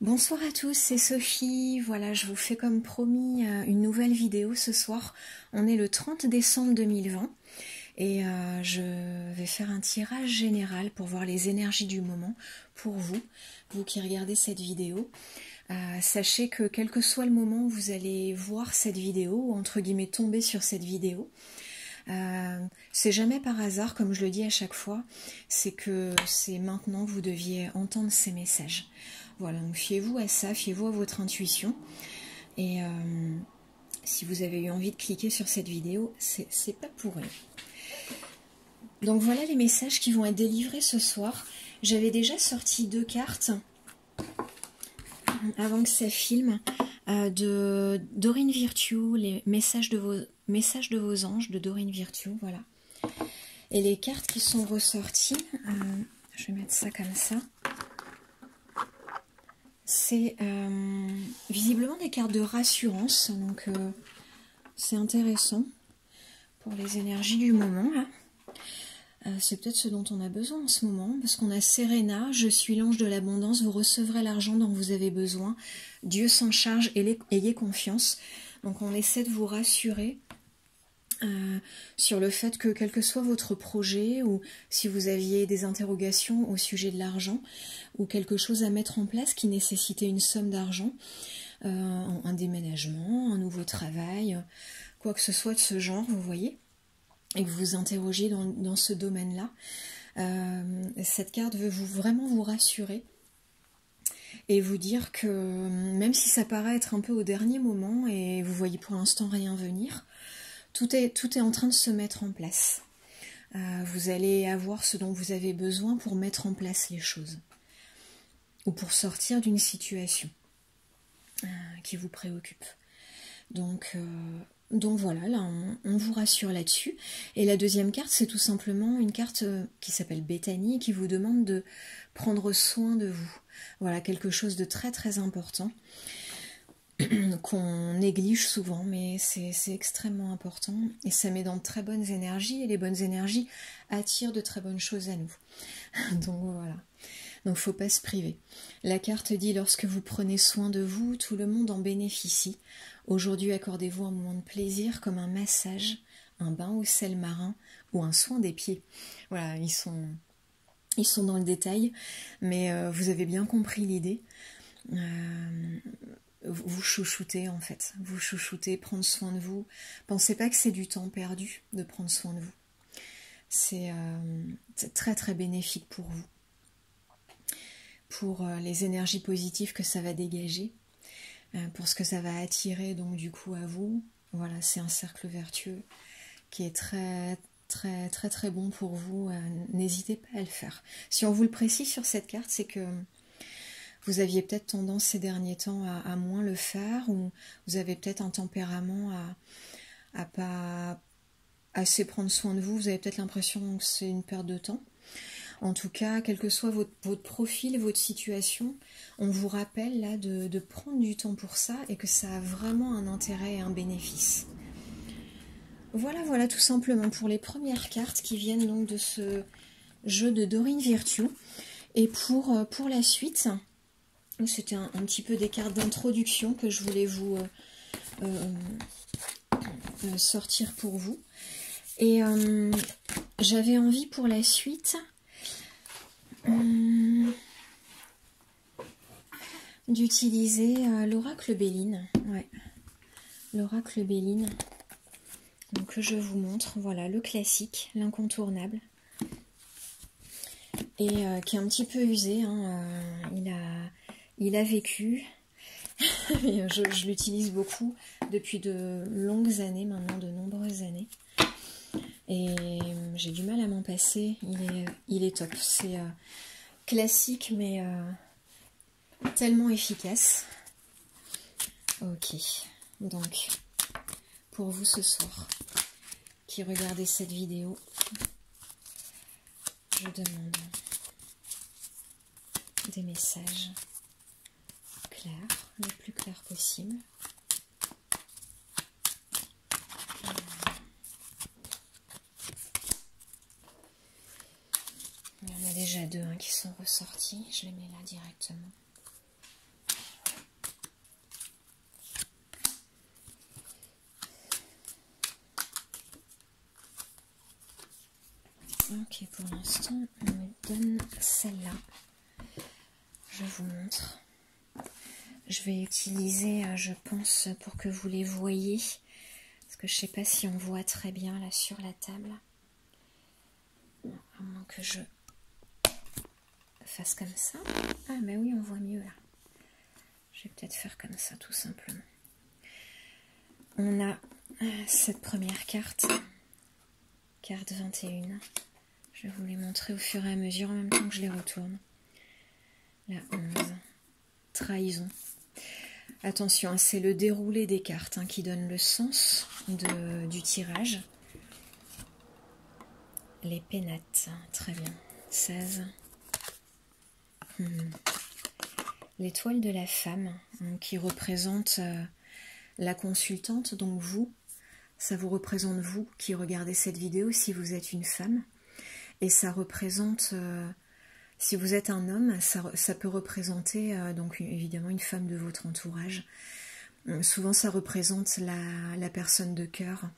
Bonsoir à tous, c'est Sophie. Voilà, je vous fais comme promis une nouvelle vidéo ce soir. On est le 30 décembre 2020 et je vais faire un tirage général pour voir les énergies du moment pour vous, vous qui regardez cette vidéo. Sachez que quel que soit le moment où vous allez voir cette vidéo, ou entre guillemets tomber sur cette vidéo, c'est jamais par hasard, comme je le dis à chaque fois, c'est que c'est maintenant que vous deviez entendre ces messages. Voilà, donc fiez-vous à ça, fiez-vous à votre intuition. Et si vous avez eu envie de cliquer sur cette vidéo, c'est pas pour rien. Donc voilà les messages qui vont être délivrés ce soir. J'avais déjà sorti 2 cartes avant que ça filme de Dorine Virtue, les messages de vos anges de Dorine Virtue, voilà. Et les cartes qui sont ressorties, je vais mettre ça comme ça. C'est visiblement des cartes de rassurance, donc c'est intéressant pour les énergies du moment. C'est peut-être ce dont on a besoin en ce moment, parce qu'on a Serena, je suis l'ange de l'abondance, vous recevrez l'argent dont vous avez besoin, Dieu s'en charge, ayez confiance. Donc on essaie de vous rassurer sur le fait que quel que soit votre projet, ou si vous aviez des interrogations au sujet de l'argent, ou quelque chose à mettre en place qui nécessitait une somme d'argent, un déménagement, un nouveau travail, quoi que ce soit de ce genre, vous voyez, et que vous vous interrogiez dans ce domaine-là, cette carte veut vraiment vous rassurer et vous dire que même si ça paraît être un peu au dernier moment et vous voyez pour l'instant rien venir, tout est en train de se mettre en place. Vous allez avoir ce dont vous avez besoin pour mettre en place les choses ou pour sortir d'une situation qui vous préoccupe. Donc voilà, là on vous rassure là-dessus. Et la deuxième carte, c'est tout simplement une carte qui s'appelle Bethany qui vous demande de prendre soin de vous. Voilà, quelque chose de très très important qu'on néglige souvent, mais c'est extrêmement important et ça met dans de très bonnes énergies et les bonnes énergies attirent de très bonnes choses à nous. Donc voilà. Donc faut pas se priver. La carte dit: lorsque vous prenez soin de vous, tout le monde en bénéficie. Aujourd'hui, accordez-vous un moment de plaisir comme un massage, un bain au sel marin ou un soin des pieds. Voilà, ils sont dans le détail, mais vous avez bien compris l'idée. Vous chouchoutez en fait, vous chouchoutez, prendre soin de vous. Pensez pas que c'est du temps perdu de prendre soin de vous. C'est très très bénéfique pour vous. Pour les énergies positives que ça va dégager, pour ce que ça va attirer donc du coup à vous. Voilà, c'est un cercle vertueux qui est très très très très bon pour vous. N'hésitez pas à le faire. Si on vous le précise sur cette carte, c'est que vous aviez peut-être tendance ces derniers temps à moins le faire, ou vous avez peut-être un tempérament à pas assez prendre soin de vous. Vous avez peut-être l'impression que c'est une perte de temps. En tout cas, quel que soit votre profil, votre situation, on vous rappelle là de prendre du temps pour ça et que ça a vraiment un intérêt et un bénéfice. Voilà tout simplement pour les premières cartes qui viennent donc de ce jeu de Dorine Virtue. Et pour la suite, c'était un petit peu des cartes d'introduction que je voulais vous sortir pour vous. Et j'avais envie pour la suite d'utiliser l'oracle Béline. Ouais. L'oracle Béline. Donc que je vous montre. Voilà, le classique, l'incontournable. Et qui est un petit peu usé. Hein, il a vécu. je l'utilise beaucoup depuis de longues années, maintenant de nombreuses années. Et j'ai du mal à m'en passer. Il est top. C'est classique, mais tellement efficace. Ok. Donc, pour vous ce soir, qui regardez cette vidéo, je demande des messages clairs, le plus clair possible. Il y en a déjà 2 qui sont ressortis, je les mets là directement. Ok, pour l'instant, on me donne celle-là. Je vous montre. Je vais utiliser, je pense, pour que vous les voyez, parce que je ne sais pas si on voit très bien là sur la table. À moins que je fasse comme ça. Ah, mais oui, on voit mieux là. Je vais peut-être faire comme ça, tout simplement. On a cette première carte, carte 21. Je vais vous les montrer au fur et à mesure en même temps que je les retourne. La 11, trahison. Attention, c'est le déroulé des cartes qui donne le sens du tirage. Les pénates, très bien. 16. L'étoile de la femme, qui représente la consultante, donc vous. Ça vous représente vous qui regardez cette vidéo si vous êtes une femme. Et ça représente, si vous êtes un homme, ça peut représenter donc évidemment une femme de votre entourage. Souvent ça représente la personne de cœur.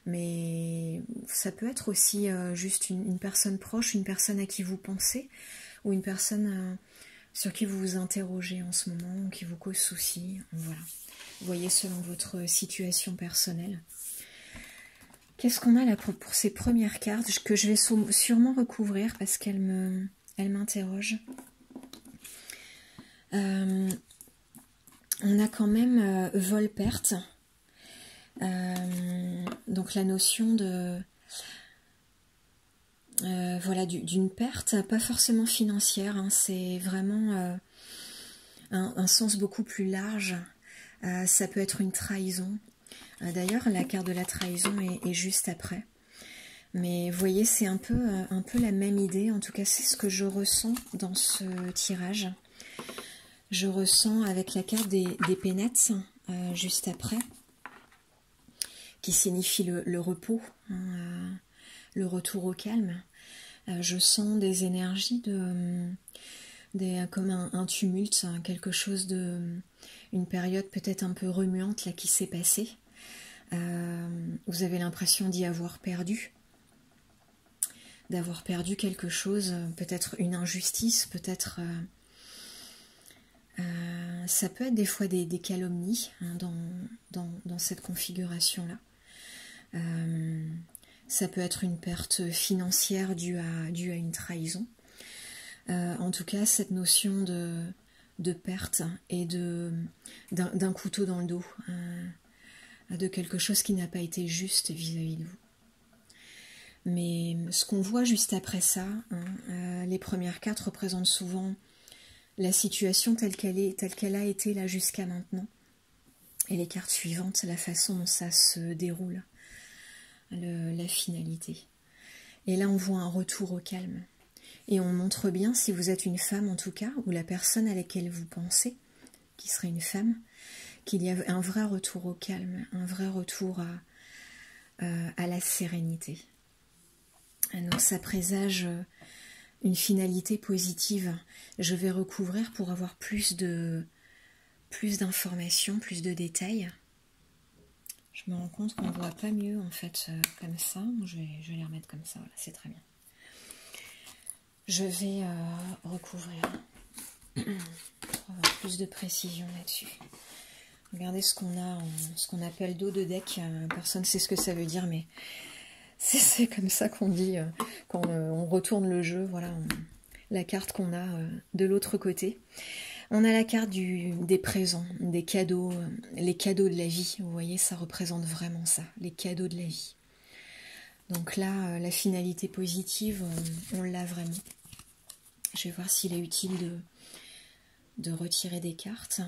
Mais ça peut être aussi juste une personne proche, une personne à qui vous pensez, ou une personne sur qui vous vous interrogez en ce moment, ou qui vous cause souci. Voilà. Vous voyez selon votre situation personnelle. Qu'est-ce qu'on a là pour ces premières cartes que je vais sûrement recouvrir parce qu'elles m'interrogent. On a quand même vol-perte. Donc la notion de voilà, d'une perte, pas forcément financière, c'est vraiment un sens beaucoup plus large. Ça peut être une trahison. D'ailleurs, la carte de la trahison est juste après. Mais vous voyez, c'est un peu la même idée. En tout cas, c'est ce que je ressens dans ce tirage. Je ressens avec la carte des pénates, juste après, qui signifie le repos, le retour au calme. Je sens des énergies comme un tumulte, quelque chose une période peut-être un peu remuante là qui s'est passée. Vous avez l'impression d'y avoir perdu, d'avoir perdu quelque chose, peut-être une injustice, peut-être ça peut être des fois des calomnies dans cette configuration-là. Ça peut être une perte financière due à une trahison. En tout cas, cette notion de perte et d'un couteau dans le dos, de quelque chose qui n'a pas été juste vis-à-vis de vous. Mais ce qu'on voit juste après ça, les premières cartes représentent souvent la situation telle qu'elle a été là jusqu'à maintenant. Et les cartes suivantes, la façon dont ça se déroule, la finalité. Et là, on voit un retour au calme. Et on montre bien, si vous êtes une femme en tout cas, ou la personne à laquelle vous pensez, qui serait une femme, qu'il y a un vrai retour au calme, un vrai retour à la sérénité. Donc ça présage une finalité positive. Je vais recouvrir pour avoir plus d'informations, plus de détails. Je me rends compte qu'on ne voit pas mieux en fait comme ça. Je vais les remettre comme ça, voilà, c'est très bien. Je vais recouvrir pour avoir plus de précision là-dessus. Regardez ce qu'on a, ce qu'on appelle dos de deck. Personne ne sait ce que ça veut dire, mais c'est comme ça qu'on dit quand on retourne le jeu. Voilà, la carte qu'on a de l'autre côté. On a la carte des présents, des cadeaux, les cadeaux de la vie. Vous voyez, ça représente vraiment ça, les cadeaux de la vie. Donc là, la finalité positive, on l'a vraiment. Je vais voir s'il est utile de retirer des cartes.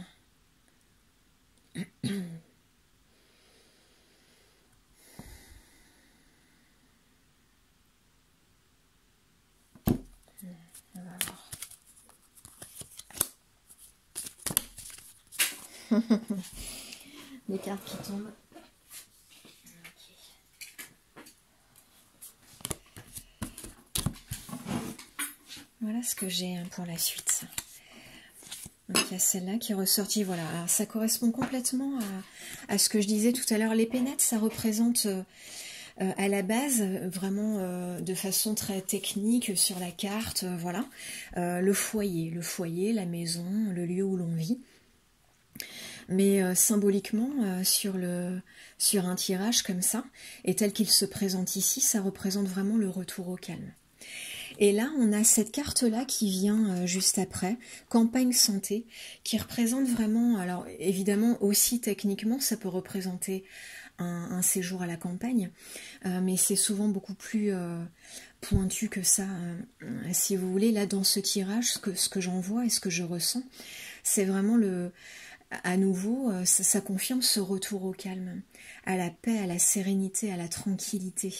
On va voir. Les cartes qui tombent. Voilà ce que j'ai pour la suite. Donc il y a celle-là qui est ressortie. Voilà, alors, ça correspond complètement à ce que je disais tout à l'heure. Les pénates, ça représente À la base, vraiment de façon très technique sur la carte, voilà, le foyer, la maison, le lieu où l'on vit. Mais symboliquement, sur un tirage comme ça, et tel qu'il se présente ici, ça représente vraiment le retour au calme. Et là, on a cette carte-là qui vient juste après, campagne santé, qui représente vraiment, alors évidemment aussi techniquement, ça peut représenter un séjour à la campagne, mais c'est souvent beaucoup plus pointu que ça. Si vous voulez, là dans ce tirage, ce que j'en vois et ce que je ressens, c'est vraiment à nouveau, ça confirme ce retour au calme, à la paix, à la sérénité, à la tranquillité.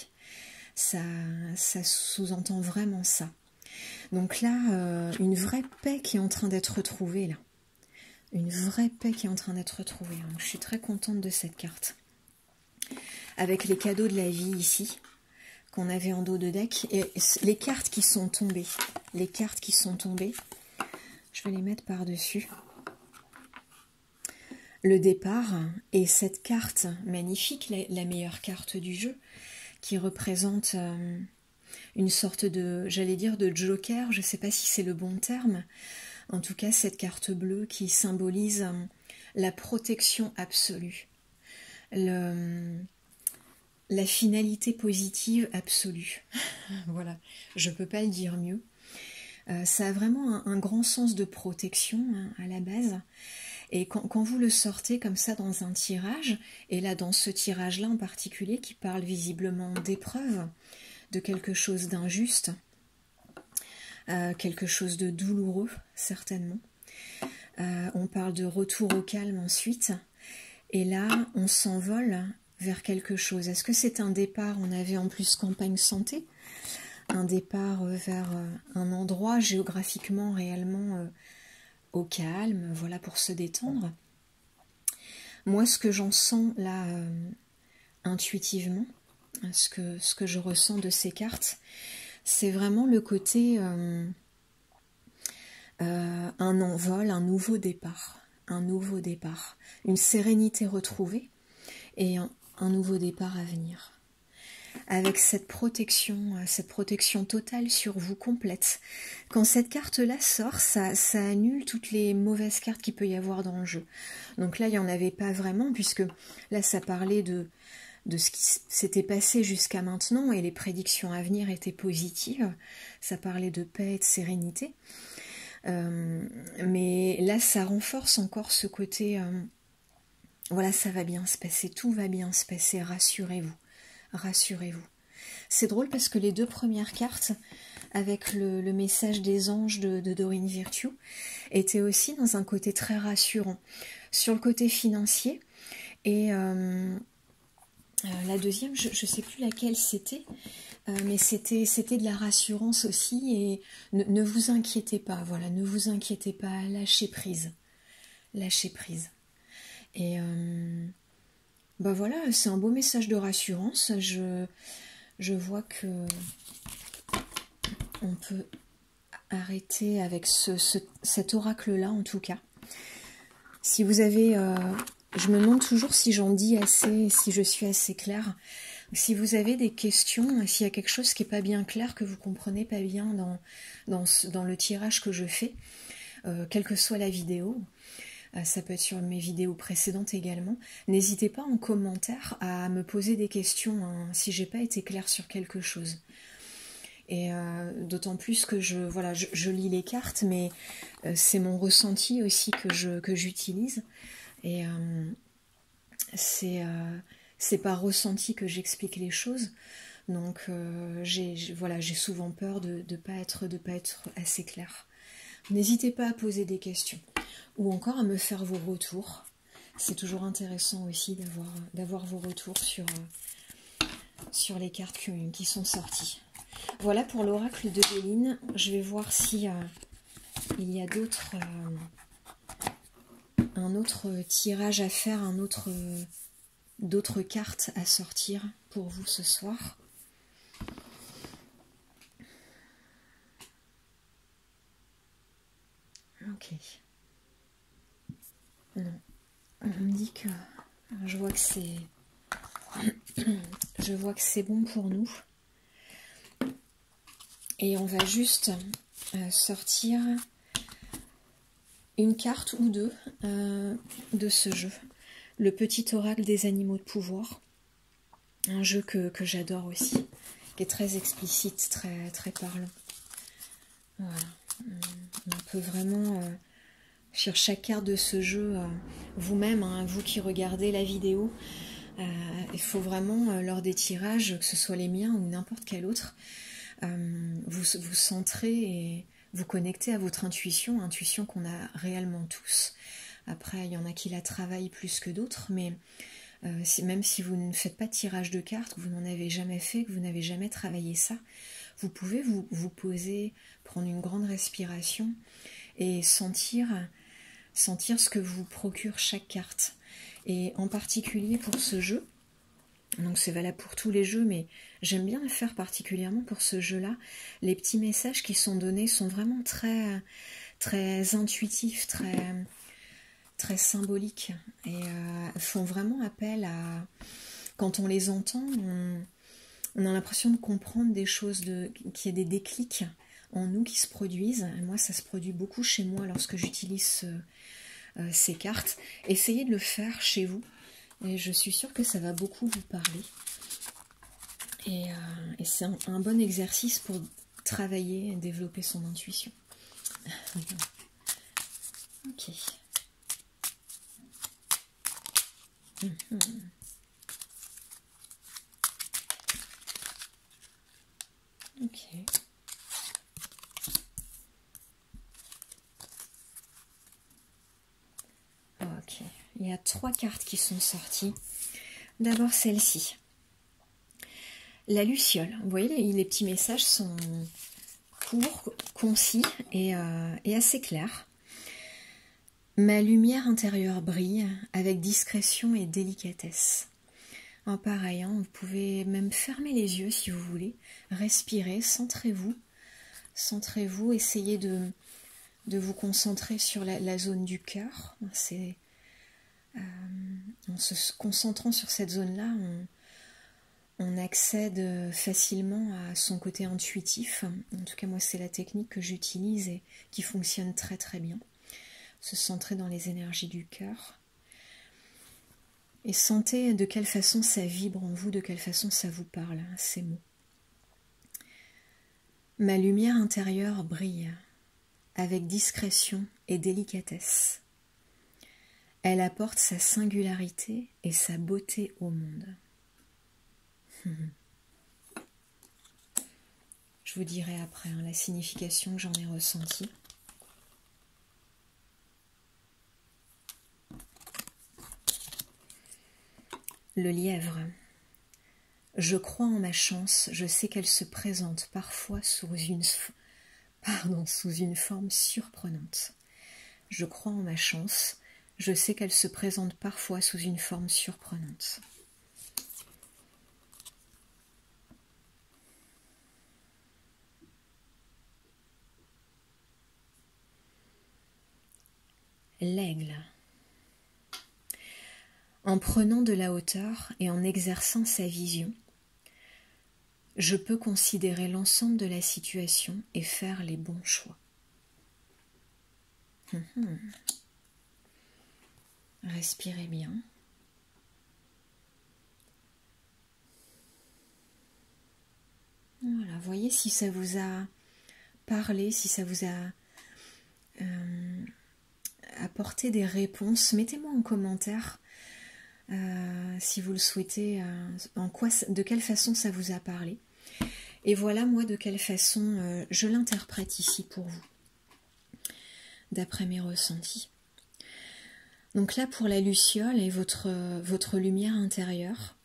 Ça sous-entend vraiment ça. Donc là, une vraie paix qui est en train d'être retrouvée là. Une vraie paix qui est en train d'être retrouvée. Donc, je suis très contente de cette carte. Avec les cadeaux de la vie ici, qu'on avait en dos de deck, et les cartes qui sont tombées. Les cartes qui sont tombées, je vais les mettre par-dessus. Le départ, et cette carte magnifique, la meilleure carte du jeu, qui représente une sorte de, j'allais dire, de joker, je ne sais pas si c'est le bon terme, en tout cas cette carte bleue qui symbolise la protection absolue, la finalité positive absolue. Voilà, je ne peux pas le dire mieux. Ça a vraiment un grand sens de protection à la base. Et quand vous le sortez comme ça dans un tirage, et là dans ce tirage-là en particulier qui parle visiblement d'épreuve, de quelque chose d'injuste, quelque chose de douloureux certainement, on parle de retour au calme ensuite, et là on s'envole vers quelque chose. Est-ce que c'est un départ? On avait en plus campagne santé, un départ vers un endroit géographiquement réellement au calme, voilà, pour se détendre. Moi, ce que j'en sens là, intuitivement, ce que je ressens de ces cartes, c'est vraiment le côté un envol, un nouveau départ, une sérénité retrouvée et un nouveau départ à venir. Avec cette protection totale sur vous, complète. Quand cette carte-là sort, ça annule toutes les mauvaises cartes qu'il peut y avoir dans le jeu. Donc là, il n'y en avait pas vraiment, puisque là, ça parlait de ce qui s'était passé jusqu'à maintenant, et les prédictions à venir étaient positives. Ça parlait de paix et de sérénité. Mais là, ça renforce encore ce côté... voilà, ça va bien se passer, tout va bien se passer, rassurez-vous. Rassurez-vous. C'est drôle parce que les deux premières cartes, avec le message des anges de Dorine Virtue, étaient aussi dans un côté très rassurant. Sur le côté financier, et la deuxième, je ne sais plus laquelle c'était, mais c'était de la rassurance aussi, et ne vous inquiétez pas, voilà, ne vous inquiétez pas, lâchez prise. Lâchez prise. Et... bah voilà, c'est un beau message de rassurance. Je vois que on peut arrêter avec cet oracle-là, en tout cas. Si vous avez... je me demande toujours si j'en dis assez, si je suis assez claire. Si vous avez des questions, s'il y a quelque chose qui n'est pas bien clair, que vous ne comprenez pas bien dans le tirage que je fais, quelle que soit la vidéo... ça peut être sur mes vidéos précédentes également. N'hésitez pas en commentaire à me poser des questions si j'ai pas été claire sur quelque chose. Et d'autant plus que je lis les cartes, mais c'est mon ressenti aussi que j'utilise. Et c'est par ressenti que j'explique les choses. Donc j'ai souvent peur de pas être assez claire. N'hésitez pas à poser des questions. Ou encore à me faire vos retours. C'est toujours intéressant aussi d'avoir vos retours sur les cartes qui sont sorties. Voilà pour l'oracle de Béline. Je vais voir si il y a un autre tirage à faire, d'autres cartes à sortir pour vous ce soir. Ok. Non. On me dit que... Je vois que c'est... je vois que c'est bon pour nous. Et on va juste sortir une carte ou deux de ce jeu. Le petit oracle des animaux de pouvoir. Un jeu que j'adore aussi, qui est très explicite, très parlant. Voilà. On peut vraiment, sur chaque carte de ce jeu, vous-même, hein, vous qui regardez la vidéo, il faut vraiment, lors des tirages, que ce soit les miens ou n'importe quel autre, vous centrer et vous connecter à votre intuition, intuition qu'on a réellement tous. Après, il y en a qui la travaillent plus que d'autres, mais même si vous ne faites pas de tirage de cartes, que vous n'en avez jamais fait, que vous n'avez jamais travaillé ça, vous pouvez vous poser, prendre une grande respiration et sentir ce que vous procure chaque carte. Et en particulier pour ce jeu, donc c'est valable pour tous les jeux, mais j'aime bien le faire particulièrement pour ce jeu-là. Les petits messages qui sont donnés sont vraiment très intuitifs, très symboliques, et font vraiment appel à... Quand on les entend, on a l'impression de comprendre des choses, qu'il y a des déclics en nous qui se produisent. Et moi, ça se produit beaucoup chez moi lorsque j'utilise ces cartes. Essayez de le faire chez vous, et je suis sûre que ça va beaucoup vous parler. Et c'est un bon exercice pour travailler et développer son intuition. Ok. Ok. Ok. Il y a 3 cartes qui sont sorties. D'abord celle-ci. La luciole. Vous voyez, les petits messages sont courts, concis et assez clairs. Ma lumière intérieure brille avec discrétion et délicatesse. Alors pareil, hein, vous pouvez même fermer les yeux si vous voulez. Respirez, centrez-vous. Centrez-vous, essayez de vous concentrer sur la zone du cœur. C'est en se concentrant sur cette zone-là, on accède facilement à son côté intuitif. En tout cas, moi, c'est la technique que j'utilise et qui fonctionne très très bien. Se centrer dans les énergies du cœur. Et sentez de quelle façon ça vibre en vous, de quelle façon ça vous parle, ces mots. Ma lumière intérieure brille avec discrétion et délicatesse. Elle apporte sa singularité et sa beauté au monde. Je vous dirai après la signification que j'en ai ressentie. Le lièvre. Je crois en ma chance, je sais qu'elle se présente parfois sous une forme surprenante. Je crois en ma chance, je sais qu'elle se présente parfois sous une forme surprenante. L'aigle. En prenant de la hauteur et en exerçant sa vision, je peux considérer l'ensemble de la situation et faire les bons choix. Respirez bien. Voilà, voyez si ça vous a parlé, si ça vous a apporté des réponses. Mettez-moi en commentaire si vous le souhaitez, de quelle façon ça vous a parlé. Et voilà moi de quelle façon je l'interprète ici pour vous, d'après mes ressentis. Donc là pour la luciole et votre lumière intérieure,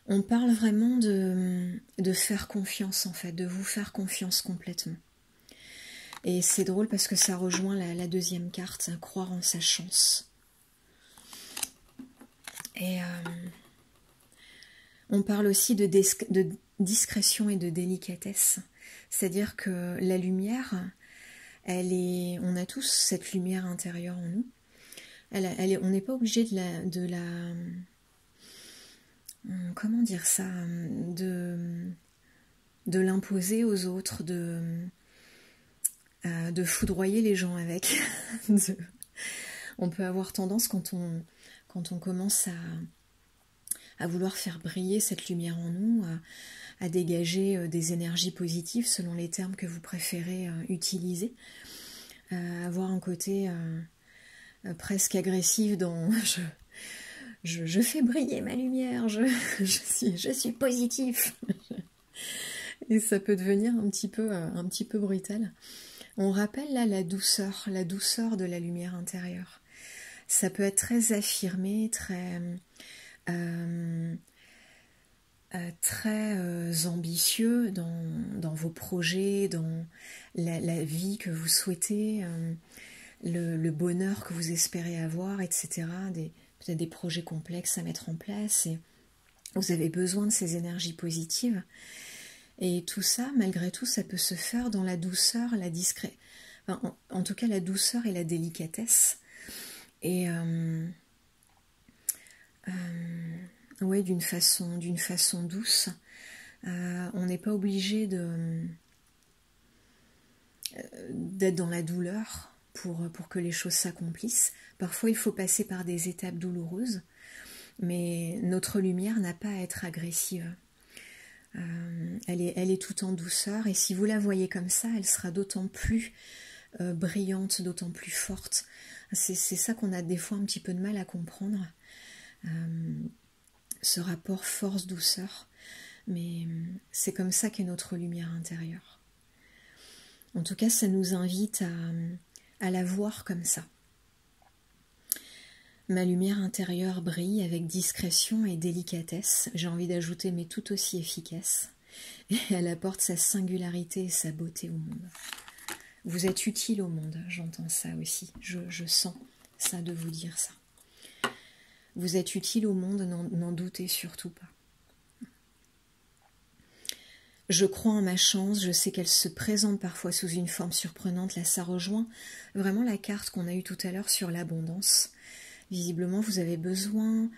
on parle vraiment de faire confiance en fait, de vous faire confiance complètement. Et c'est drôle parce que ça rejoint la deuxième carte, croire en sa chance. Et on parle aussi de discrétion et de délicatesse. C'est-à-dire que la lumière, on a tous cette lumière intérieure en nous. On n'est pas obligé comment dire ça, de l'imposer aux autres, de foudroyer les gens avec. On peut avoir tendance quand on commence à vouloir faire briller cette lumière en nous, à dégager des énergies positives selon les termes que vous préférez utiliser, avoir un côté presque agressif dans je fais briller ma lumière, je suis positif. Et ça peut devenir un petit peu brutal. On rappelle là la douceur de la lumière intérieure. Ça peut être très affirmé, très ambitieux dans vos projets, dans la vie que vous souhaitez, le bonheur que vous espérez avoir, etc. Peut-être des projets complexes à mettre en place. Et vous avez besoin de ces énergies positives. Et tout ça, malgré tout, ça peut se faire dans la douceur, la discrétion. Enfin, en tout cas, la douceur et la délicatesse. Et ouais, d'une façon douce. On n'est pas obligé d'être dans la douleur pour que les choses s'accomplissent. Parfois, il faut passer par des étapes douloureuses, mais notre lumière n'a pas à être agressive. Elle est tout en douceur, et si vous la voyez comme ça, elle sera d'autant plus brillante, d'autant plus forte. C'est ça qu'on a des fois un petit peu de mal à comprendre, ce rapport force-douceur, mais c'est comme ça qu'est notre lumière intérieure. En tout cas, ça nous invite à la voir comme ça. Ma lumière intérieure brille avec discrétion et délicatesse, j'ai envie d'ajouter, mais tout aussi efficace, et elle apporte sa singularité et sa beauté au monde. Vous êtes utile au monde, j'entends ça aussi, je sens ça de vous dire ça. Vous êtes utile au monde, n'en doutez surtout pas. Je crois en ma chance, je sais qu'elle se présente parfois sous une forme surprenante, là ça rejoint vraiment la carte qu'on a eue tout à l'heure sur l'abondance. Visiblement, vous avez besoin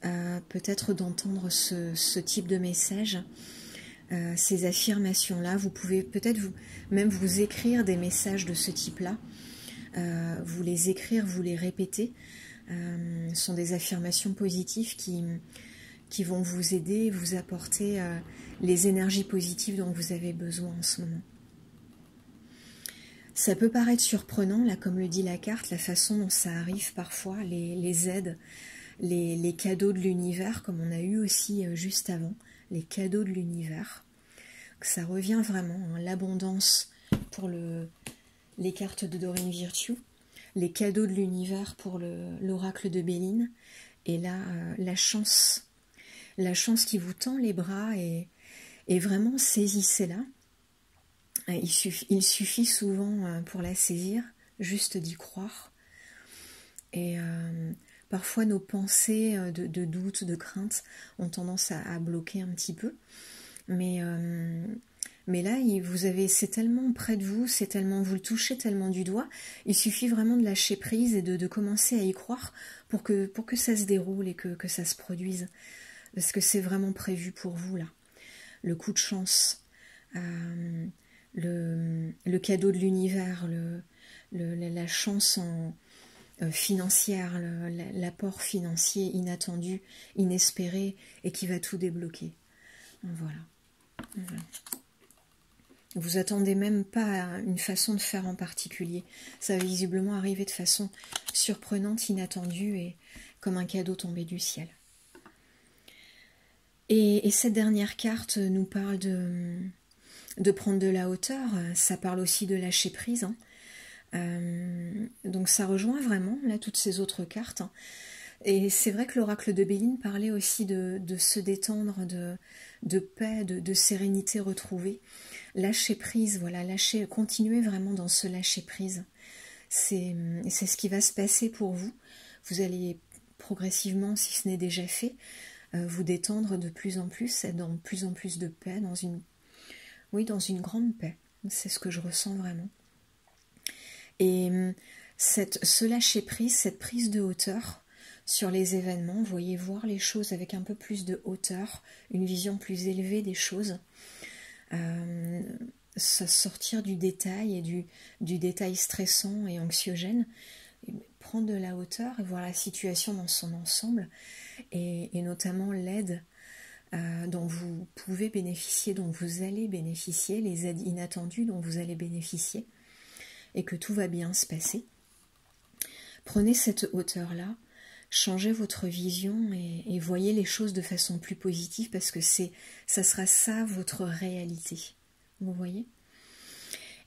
peut-être d'entendre ce type de message, ces affirmations-là. Vous pouvez peut-être même vous écrire des messages de ce type-là. Vous les écrire, vous les répéter. Ce sont des affirmations positives qui vont vous aider, vous apporter les énergies positives dont vous avez besoin en ce moment. Ça peut paraître surprenant, là, comme le dit la carte, la façon dont ça arrive parfois, les aides, les cadeaux de l'univers, comme on a eu aussi juste avant, les cadeaux de l'univers. Ça revient vraiment, hein, l'abondance pour les cartes de Doreen Virtue, les cadeaux de l'univers pour l'oracle de Béline, et là, la chance qui vous tend les bras, et vraiment saisissez-la. Il suffit souvent pour la saisir, juste d'y croire. Et parfois nos pensées de doute, de crainte ont tendance à bloquer un petit peu. Mais là, c'est tellement près de vous, vous le touchez tellement du doigt, il suffit vraiment de lâcher prise et de commencer à y croire pour que ça se déroule et que ça se produise. Parce que c'est vraiment prévu pour vous, là. Le coup de chance, le cadeau de l'univers, la chance financière, l'apport financier inattendu, inespéré, et qui va tout débloquer. Voilà. Vous attendez même pas à une façon de faire en particulier. Ça va visiblement arriver de façon surprenante, inattendue, et comme un cadeau tombé du ciel. Et cette dernière carte nous parle de prendre de la hauteur, ça parle aussi de lâcher prise. Hein. Donc ça rejoint vraiment là toutes ces autres cartes. Hein. Et c'est vrai que l'oracle de Béline parlait aussi de se détendre, de paix, de sérénité retrouvée. Lâcher prise, voilà, continuer vraiment dans ce lâcher prise. C'est ce qui va se passer pour vous. Vous allez progressivement, si ce n'est déjà fait, vous détendre de plus en plus, être dans de plus en plus de paix, dans une grande paix. C'est ce que je ressens vraiment. Et ce lâcher prise, cette prise de hauteur, sur les événements, vous voyez voir les choses avec un peu plus de hauteur, une vision plus élevée des choses, sortir du détail et du détail stressant et anxiogène, et prendre de la hauteur et voir la situation dans son ensemble, et notamment l'aide dont vous pouvez bénéficier, dont vous allez bénéficier, les aides inattendues dont vous allez bénéficier, et que tout va bien se passer. Prenez cette hauteur-là, changez votre vision et voyez les choses de façon plus positive, parce que ça sera ça votre réalité. Vous voyez?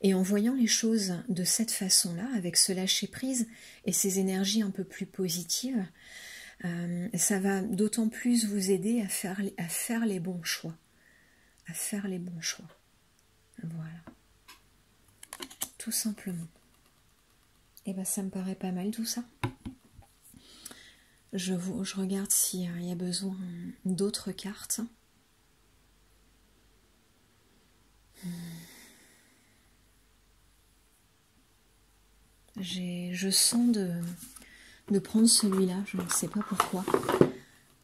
Et en voyant les choses de cette façon-là, avec ce lâcher-prise et ces énergies un peu plus positives, ça va d'autant plus vous aider à faire les bons choix. À faire les bons choix. Voilà. Tout simplement. Et bien ça me paraît pas mal tout ça. Je regarde s'il y a besoin d'autres cartes. Je sens de prendre celui-là, je ne sais pas pourquoi.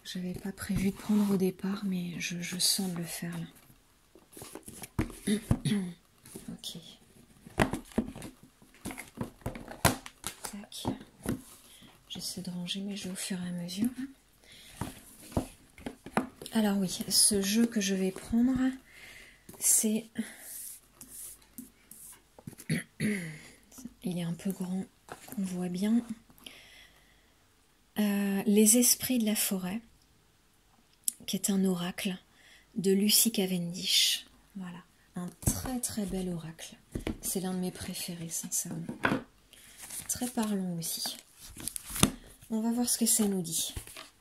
J'avais pas prévu de prendre au départ, mais je sens de le faire là. Ok. Tac. J'essaie de ranger mes jeux au fur et à mesure. Alors oui, ce jeu que je vais prendre, c'est... Il est un peu grand, on voit bien. Les esprits de la forêt, qui est un oracle de Lucy Cavendish. Voilà, un très très bel oracle. C'est l'un de mes préférés, sincèrement. Très parlant aussi. On va voir ce que ça nous dit.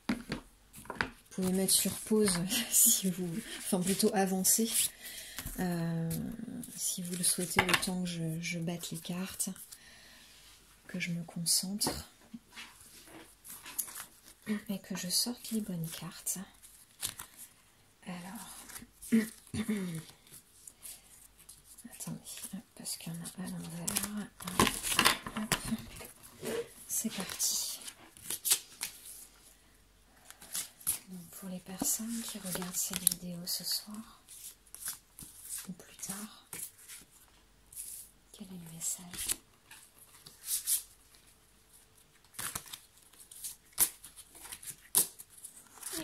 Vous pouvez mettre sur pause si vous... Enfin, plutôt avancer. Si vous le souhaitez, le temps que je batte les cartes, que je me concentre et que je sorte les bonnes cartes. Alors, attendez, parce qu'il y en a à l'envers. C'est parti. Donc pour les personnes qui regardent cette vidéo ce soir ou plus tard, quel est le message?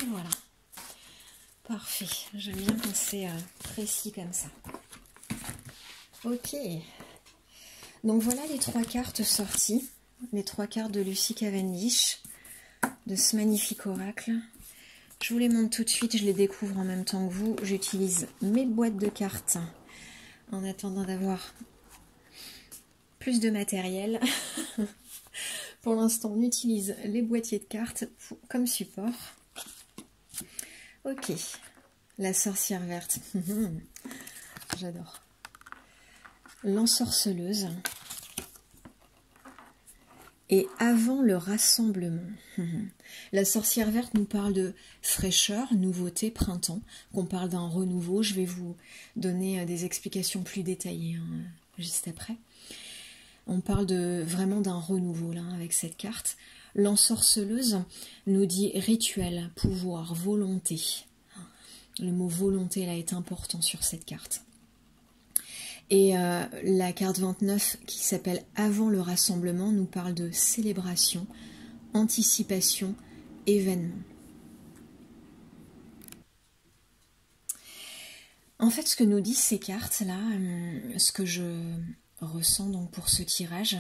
Et voilà. Parfait. J'aime bien quand c'est précis comme ça. Ok. Donc voilà les 3 cartes sorties. Les 3 cartes de Lucy Cavendish, de ce magnifique oracle. Je vous les montre tout de suite, je les découvre en même temps que vous. J'utilise mes boîtes de cartes en attendant d'avoir plus de matériel. Pour l'instant, on utilise les boîtiers de cartes comme support. Ok, la sorcière verte. J'adore. L'ensorceleuse. Et avant le rassemblement. La sorcière verte nous parle de fraîcheur, nouveauté, printemps, qu'on parle d'un renouveau. Je vais vous donner des explications plus détaillées juste après. On parle vraiment d'un renouveau là avec cette carte. L'ensorceleuse nous dit rituel, pouvoir, volonté. Le mot volonté là est important sur cette carte. Et la carte 29 qui s'appelle Avant le rassemblement nous parle de célébration, anticipation, événement. En fait, ce que nous disent ces cartes-là, ce que je ressens donc pour ce tirage,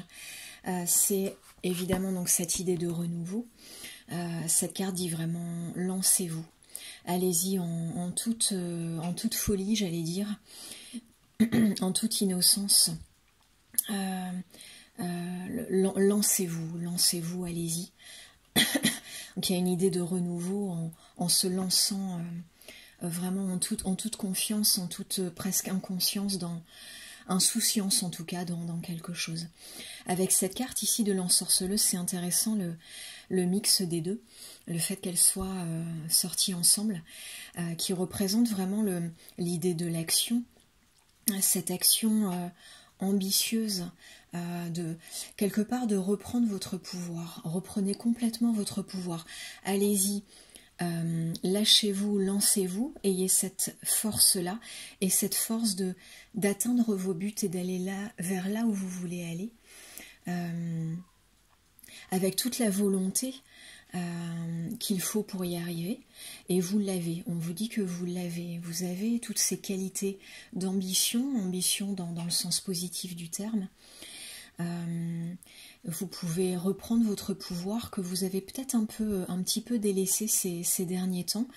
c'est évidemment donc cette idée de renouveau. Cette carte dit vraiment lancez-vous. Allez-y en toute folie, j'allais dire. En toute innocence, lancez-vous, allez-y. Donc il y a une idée de renouveau en se lançant vraiment en toute confiance, en toute presque inconscience, insouciance en tout cas dans quelque chose. Avec cette carte ici de l'ensorceleuse, c'est intéressant le mix des deux, le fait qu'elles soient sorties ensemble, qui représente vraiment l'idée de l'action. Cette action ambitieuse, de quelque part de reprendre votre pouvoir. Reprenez complètement votre pouvoir. Allez-y, lâchez-vous, lancez-vous, ayez cette force-là et cette force d'atteindre vos buts et d'aller vers là où vous voulez aller, avec toute la volonté qu'il faut pour y arriver, et vous l'avez, on vous dit que vous l'avez, vous avez toutes ces qualités d'ambition, ambition dans le sens positif du terme. Vous pouvez reprendre votre pouvoir que vous avez peut-être un petit peu délaissé ces derniers temps.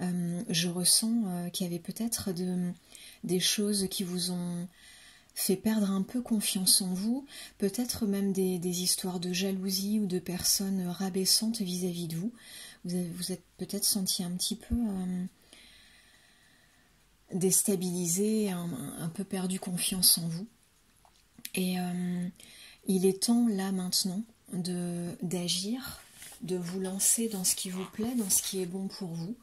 Je ressens qu'il y avait peut-être des choses qui vous ont fait perdre un peu confiance en vous, peut-être même des histoires de jalousie ou de personnes rabaissantes vis-à-vis de vous. Vous êtes peut-être senti un petit peu déstabilisé, un peu perdu confiance en vous. Et il est temps là maintenant d'agir, de vous lancer dans ce qui vous plaît, dans ce qui est bon pour vous.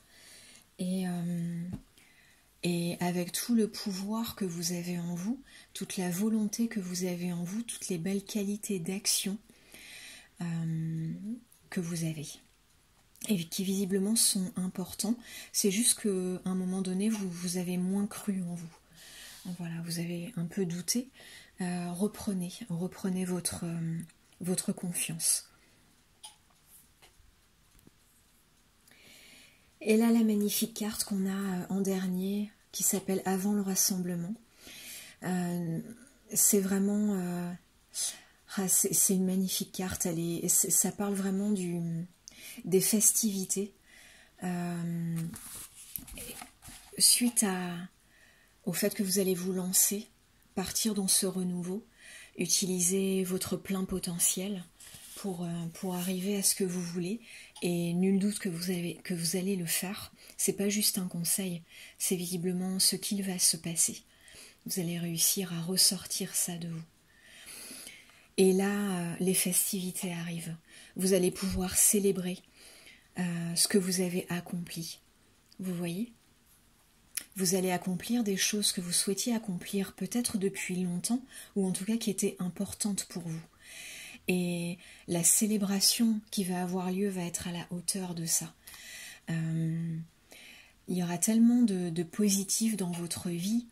Et avec tout le pouvoir que vous avez en vous, toute la volonté que vous avez en vous, toutes les belles qualités d'action que vous avez. Et qui visiblement sont importants. C'est juste qu'à un moment donné, vous avez moins cru en vous. Voilà, vous avez un peu douté. Reprenez votre confiance. Et là, la magnifique carte qu'on a en dernier, qui s'appelle Avant le rassemblement. C'est vraiment... c'est une magnifique carte. Ça parle vraiment des festivités. Suite au fait que vous allez vous lancer, partir dans ce renouveau, utiliser votre plein potentiel pour arriver à ce que vous voulez, et nul doute que vous allez le faire. C'est pas juste un conseil, c'est visiblement ce qu'il va se passer. Vous allez réussir à ressortir ça de vous. Et là, les festivités arrivent. Vous allez pouvoir célébrer ce que vous avez accompli. Vous voyez ? Vous allez accomplir des choses que vous souhaitiez accomplir peut-être depuis longtemps, ou en tout cas qui étaient importantes pour vous. Et la célébration qui va avoir lieu va être à la hauteur de ça. Il y aura tellement de positif dans votre vie,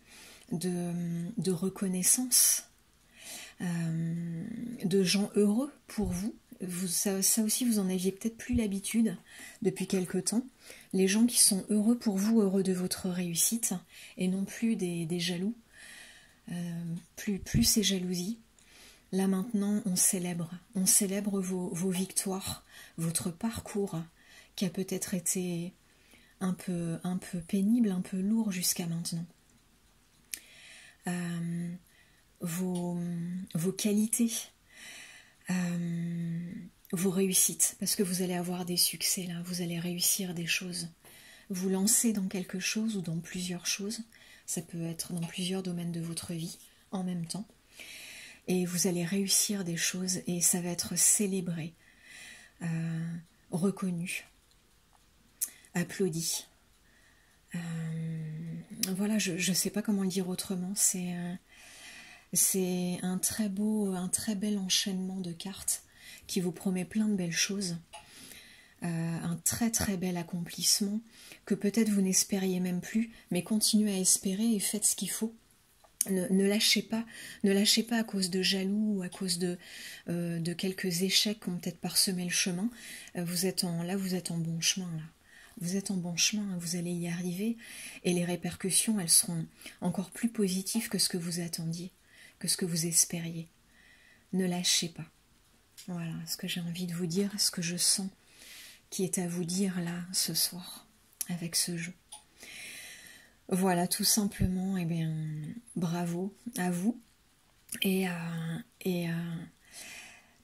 de reconnaissance, de gens heureux pour vous. Ça aussi, vous en aviez peut-être plus l'habitude depuis quelque temps. Les gens qui sont heureux pour vous, heureux de votre réussite, et non plus des jaloux, plus ces jalousies. Là maintenant, on célèbre vos victoires, votre parcours qui a peut-être été un peu pénible, un peu lourd jusqu'à maintenant. Vos qualités, vos réussites, parce que vous allez avoir des succès là, vous allez réussir des choses, vous lancer dans quelque chose ou dans plusieurs choses, ça peut être dans plusieurs domaines de votre vie en même temps. Et vous allez réussir des choses et ça va être célébré, reconnu, applaudi. Voilà, je ne sais pas comment le dire autrement. C'est un très bel enchaînement de cartes qui vous promet plein de belles choses. Un très bel accomplissement que peut-être vous n'espériez même plus, mais continuez à espérer et faites ce qu'il faut. Ne lâchez pas à cause de jaloux ou à cause de quelques échecs qui ont peut-être parsemé le chemin. Vous êtes en bon chemin là. Vous êtes en bon chemin, vous allez y arriver et les répercussions, elles seront encore plus positives que ce que vous attendiez, que ce que vous espériez. Ne lâchez pas. Voilà ce que j'ai envie de vous dire, ce que je sens qui est à vous dire là ce soir avec ce jeu. Voilà, tout simplement, bravo à vous et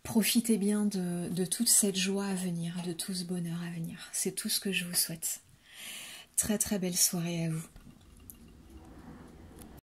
profitez bien de toute cette joie à venir, de tout ce bonheur à venir. C'est tout ce que je vous souhaite. Très belle soirée à vous.